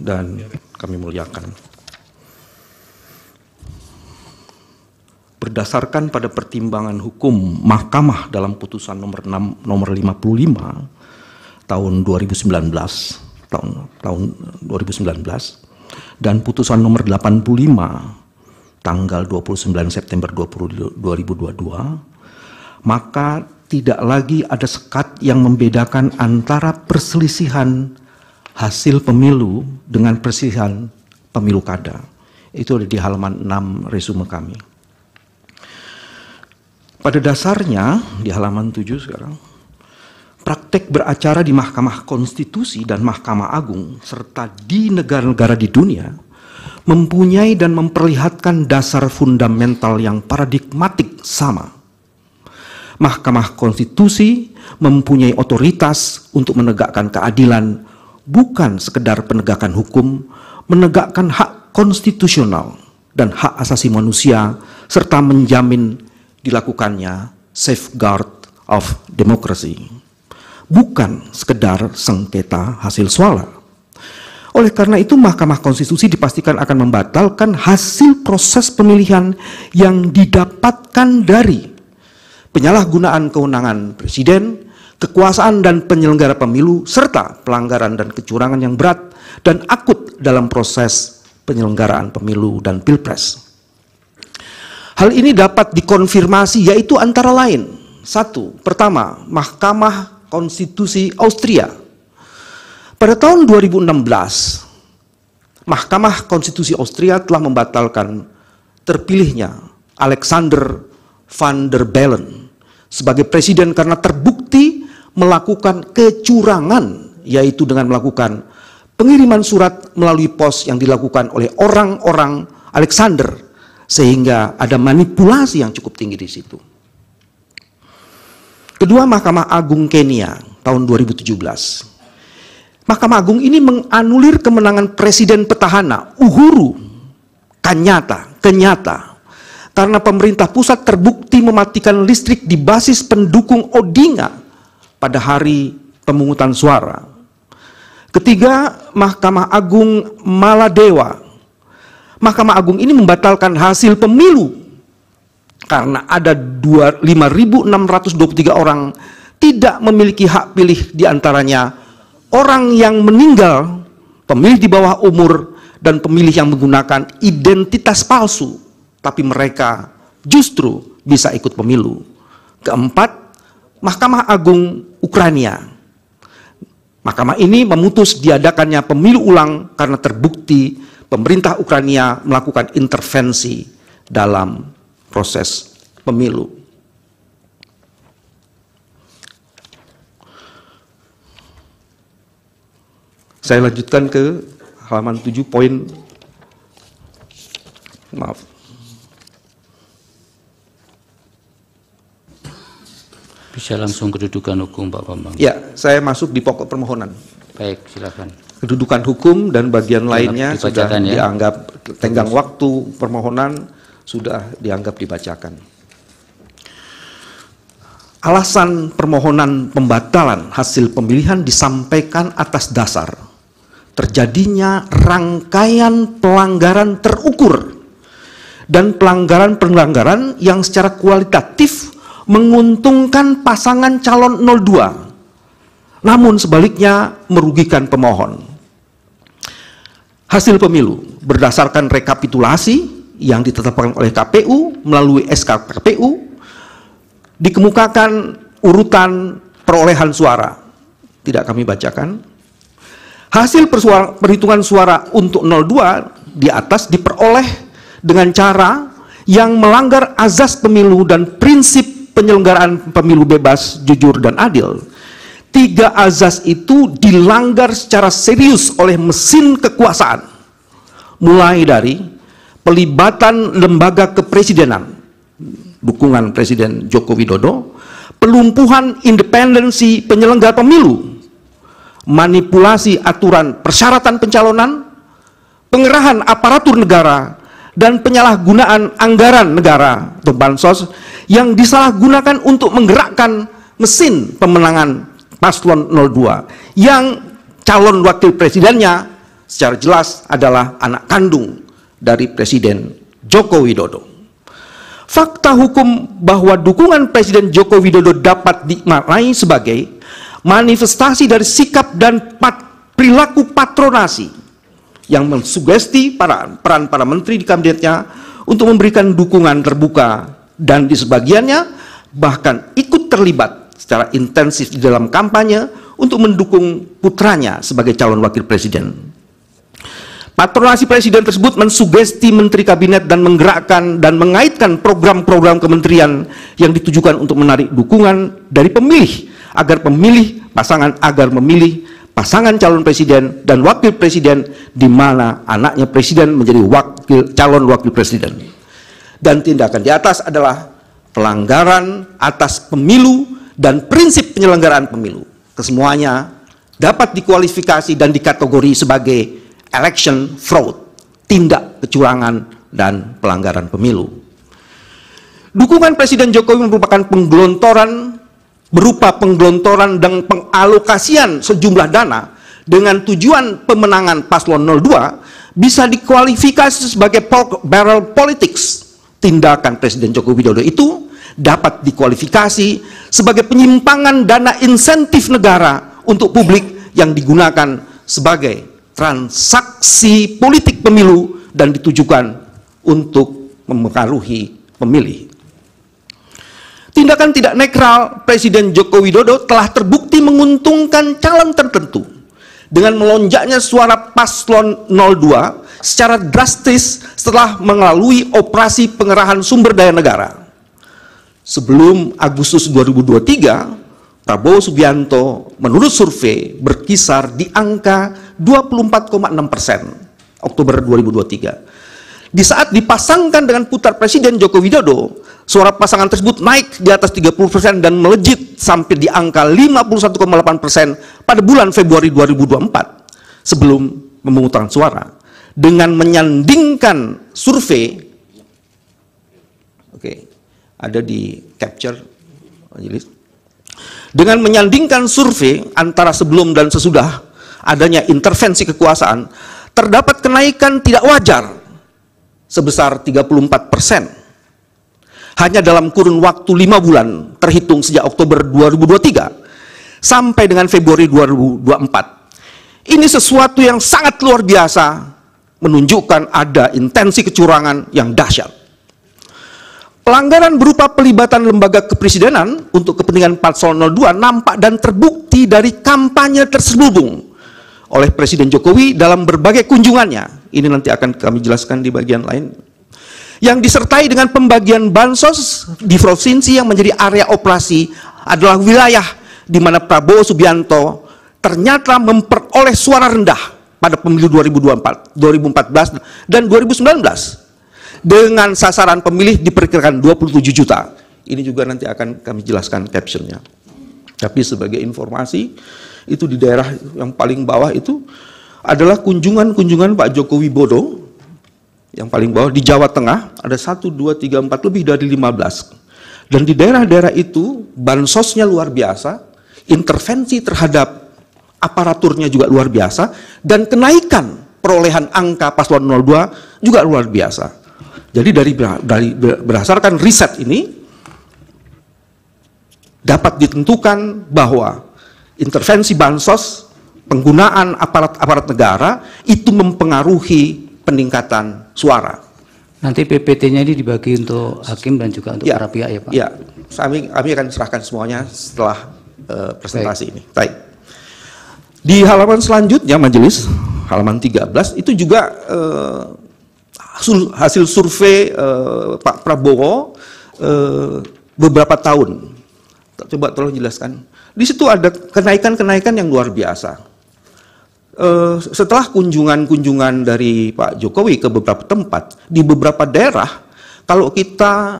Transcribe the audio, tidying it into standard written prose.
dan kami muliakan. Berdasarkan pada pertimbangan hukum Mahkamah dalam putusan nomor 55 tahun 2019 dan putusan nomor 85 tanggal 29 September 2022, maka tidak lagi ada sekat yang membedakan antara perselisihan hasil pemilu dengan perselisihan pemilu kada. Itu ada di halaman 6 resume kami. Pada dasarnya, di halaman 7 sekarang, praktek beracara di Mahkamah Konstitusi dan Mahkamah Agung serta di negara-negara di dunia mempunyai dan memperlihatkan dasar fundamental yang paradigmatik sama. Mahkamah Konstitusi mempunyai otoritas untuk menegakkan keadilan, bukan sekedar penegakan hukum, menegakkan hak konstitusional dan hak asasi manusia, serta menjamin dilakukannya safeguard of democracy, bukan sekedar sengketa hasil suara. Oleh karena itu, Mahkamah Konstitusi dipastikan akan membatalkan hasil proses pemilihan yang didapatkan dari penyalahgunaan kewenangan presiden, kekuasaan dan penyelenggara pemilu, serta pelanggaran dan kecurangan yang berat dan akut dalam proses penyelenggaraan pemilu dan pilpres. Hal ini dapat dikonfirmasi, yaitu antara lain: 1. Pertama, Mahkamah Konstitusi Austria. Pada tahun 2016, Mahkamah Konstitusi Austria telah membatalkan terpilihnya Alexander van der Bellen sebagai presiden karena terbukti melakukan kecurangan, yaitu dengan melakukan pengiriman surat melalui pos yang dilakukan oleh orang-orang Alexander, sehingga ada manipulasi yang cukup tinggi di situ. Kedua, Mahkamah Agung Kenya tahun 2017. Mahkamah Agung ini menganulir kemenangan Presiden petahana Uhuru Kenyatta karena pemerintah pusat terbukti mematikan listrik di basis pendukung Odinga pada hari pemungutan suara. Ketiga, Mahkamah Agung Maladewa. Mahkamah Agung ini membatalkan hasil pemilu karena ada 5.623 orang tidak memiliki hak pilih, diantaranya orang yang meninggal, pemilih di bawah umur, dan pemilih yang menggunakan identitas palsu, tapi mereka justru bisa ikut pemilu. Keempat, Mahkamah Agung Ukraina. Mahkamah ini memutus diadakannya pemilu ulang karena terbukti pemerintah Ukraina melakukan intervensi dalam proses pemilu. Saya lanjutkan ke halaman 7 poin. Maaf. Bisa langsung kedudukan hukum, Pak Bambang. Ya, saya masuk di pokok permohonan. Baik, silakan. Kedudukan hukum dan bagian lainnya sudah ya, dianggap tenggang waktu permohonan sudah dianggap dibacakan. Alasan permohonan pembatalan hasil pemilihan disampaikan atas dasar terjadinya rangkaian pelanggaran terukur dan pelanggaran-pelanggaran yang secara kualitatif menguntungkan pasangan calon 02, namun sebaliknya merugikan pemohon. Hasil pemilu berdasarkan rekapitulasi yang ditetapkan oleh KPU melalui SK KPU dikemukakan urutan perolehan suara. Tidak kami bacakan. Hasil perhitungan suara untuk 02 di atas diperoleh dengan cara yang melanggar azas pemilu dan prinsip penyelenggaraan pemilu bebas, jujur, dan adil. 3 azas itu dilanggar secara serius oleh mesin kekuasaan, mulai dari pelibatan lembaga kepresidenan, dukungan Presiden Joko Widodo, pelumpuhan independensi penyelenggara pemilu, manipulasi aturan persyaratan pencalonan, pengerahan aparatur negara, dan penyalahgunaan anggaran negara atau bansos yang disalahgunakan untuk menggerakkan mesin pemenangan paslon 02 yang calon wakil presidennya secara jelas adalah anak kandung dari Presiden Joko Widodo. Fakta hukum bahwa dukungan Presiden Joko Widodo dapat dimaknai sebagai manifestasi dari sikap dan perilaku patronasi yang mensugesti peran para menteri di kabinetnya untuk memberikan dukungan terbuka dan di sebagiannya bahkan ikut terlibat secara intensif di dalam kampanye untuk mendukung putranya sebagai calon wakil presiden. Patronasi presiden tersebut mensugesti menteri kabinet dan menggerakkan dan mengaitkan program-program kementerian yang ditujukan untuk menarik dukungan dari pemilih agar memilih pasangan calon presiden dan wakil presiden di mana anaknya presiden menjadi calon wakil presiden. Dan tindakan di atas adalah pelanggaran atas pemilu dan prinsip penyelenggaraan pemilu. Kesemuanya dapat dikualifikasi dan dikategori sebagai election fraud, tindak kecurangan dan pelanggaran pemilu. Dukungan Presiden Jokowi merupakan berupa penggelontoran dan pengalokasian sejumlah dana dengan tujuan pemenangan paslon 02 bisa dikualifikasi sebagai pork barrel politics. Tindakan Presiden Joko Widodo itu dapat dikualifikasi sebagai penyimpangan dana insentif negara untuk publik yang digunakan sebagai transaksi politik pemilu dan ditujukan untuk mempengaruhi pemilih. Tindakan tidak netral Presiden Joko Widodo telah terbukti menguntungkan calon tertentu dengan melonjaknya suara paslon 02 secara drastis setelah melalui operasi pengerahan sumber daya negara. Sebelum Agustus 2023, Prabowo Subianto menurut survei berkisar di angka 24,6% Oktober 2023. Di saat dipasangkan dengan putar Presiden Joko Widodo, suara pasangan tersebut naik di atas 30% dan melejit sampai di angka 51,8% pada bulan Februari 2024 sebelum pemungutan suara. Dengan menyandingkan survei, ada di capture, dengan menyandingkan survei antara sebelum dan sesudah adanya intervensi kekuasaan, terdapat kenaikan tidak wajar sebesar 34% hanya dalam kurun waktu 5 bulan terhitung sejak Oktober 2023 sampai dengan Februari 2024. Ini sesuatu yang sangat luar biasa, menunjukkan ada intensi kecurangan yang dahsyat. Pelanggaran berupa pelibatan lembaga kepresidenan untuk kepentingan paslon 02 nampak dan terbukti dari kampanye terselubung oleh Presiden Jokowi dalam berbagai kunjungannya. Ini nanti akan kami jelaskan di bagian lain. Yang disertai dengan pembagian bansos di provinsi yang menjadi area operasi adalah wilayah di mana Prabowo Subianto ternyata memperoleh suara rendah pada pemilu 2014 dan 2019 dengan sasaran pemilih diperkirakan 27 juta. Ini juga nanti akan kami jelaskan captionnya. Tapi sebagai informasi, itu di daerah yang paling bawah itu adalah kunjungan Pak Joko Widodo yang paling bawah di Jawa Tengah, ada 1, 2, 3, 4, lebih dari 15. Dan di daerah-daerah itu bansosnya luar biasa, intervensi terhadap aparaturnya juga luar biasa, dan kenaikan perolehan angka paslon 02 juga luar biasa. Jadi berdasarkan riset ini dapat ditentukan bahwa intervensi bansos, penggunaan aparat negara itu mempengaruhi peningkatan suara. Nanti PPT-nya ini dibagi untuk hakim dan juga untuk para pihak ya Pak? Ya, kami akan serahkan semuanya setelah presentasi ini. Baik. Di halaman selanjutnya majelis, halaman 13, itu juga hasil survei Pak Prabowo beberapa tahun. Coba tolong jelaskan. Di situ ada kenaikan-kenaikan yang luar biasa. Setelah kunjungan dari Pak Jokowi ke beberapa tempat, di beberapa daerah, kalau kita